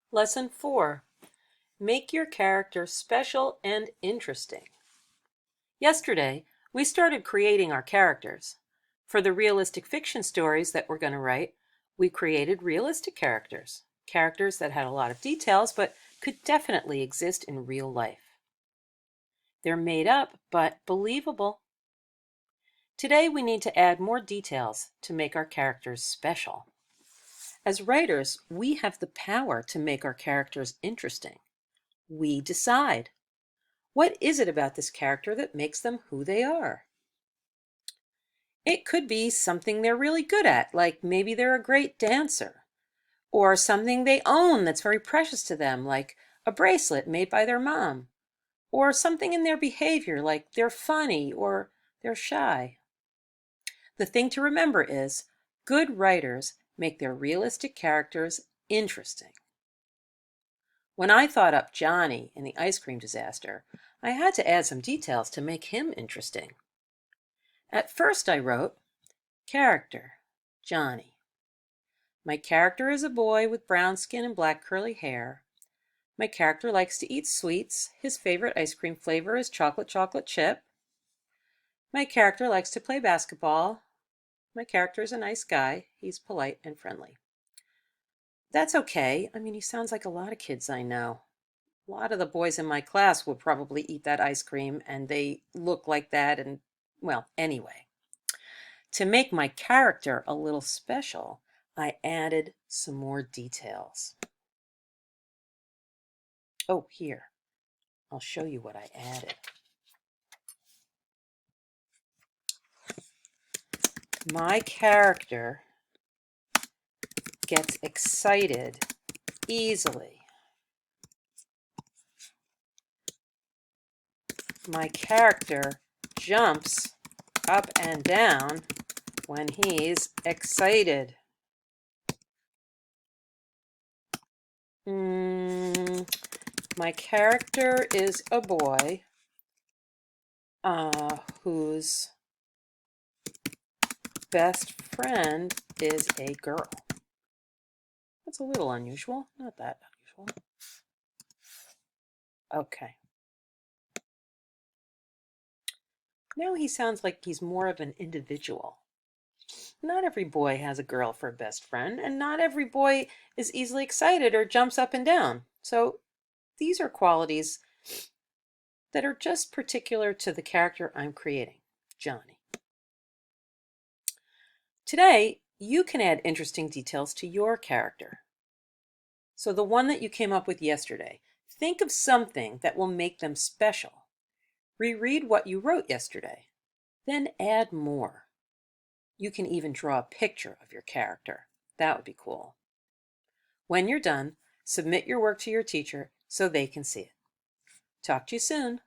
Lesson 4. Make your character special and interesting. Yesterday, we started creating our characters. For the realistic fiction stories that we're going to write, we created realistic characters. Characters that had a lot of details but could definitely exist in real life. They're made up but believable. Today, we need to add more details to make our characters special. As writers, we have the power to make our characters interesting. We decide. What is it about this character that makes them who they are? It could be something they're really good at, like maybe they're a great dancer, or something they own that's very precious to them, like a bracelet made by their mom, or something in their behavior, like they're funny or they're shy. The thing to remember is good writers make their realistic characters interesting. When I thought up Johnny in the ice cream disaster, I had to add some details to make him interesting. At first I wrote, character, Johnny. My character is a boy with brown skin and black curly hair. My character likes to eat sweets. His favorite ice cream flavor is chocolate chip. My character likes to play basketball. My character is a nice guy. He's polite and friendly. That's okay. I mean, he sounds like a lot of kids I know. A lot of the boys in my class would probably eat that ice cream, and they look like that. And, well, anyway. To make my character a little special, I added some more details. Oh, here. I'll show you what I added. My character gets excited easily. My character jumps up and down when he's excited. My character is a boy whose best friend is a girl. That's a little unusual, not that unusual. Okay. Now he sounds like he's more of an individual. Not every boy has a girl for a best friend, and not every boy is easily excited or jumps up and down. So these are qualities that are just particular to the character I'm creating, Johnny. Today, you can add interesting details to your character. So the one that you came up with yesterday, think of something that will make them special. Reread what you wrote yesterday, then add more. You can even draw a picture of your character. That would be cool. When you're done, submit your work to your teacher so they can see it. Talk to you soon.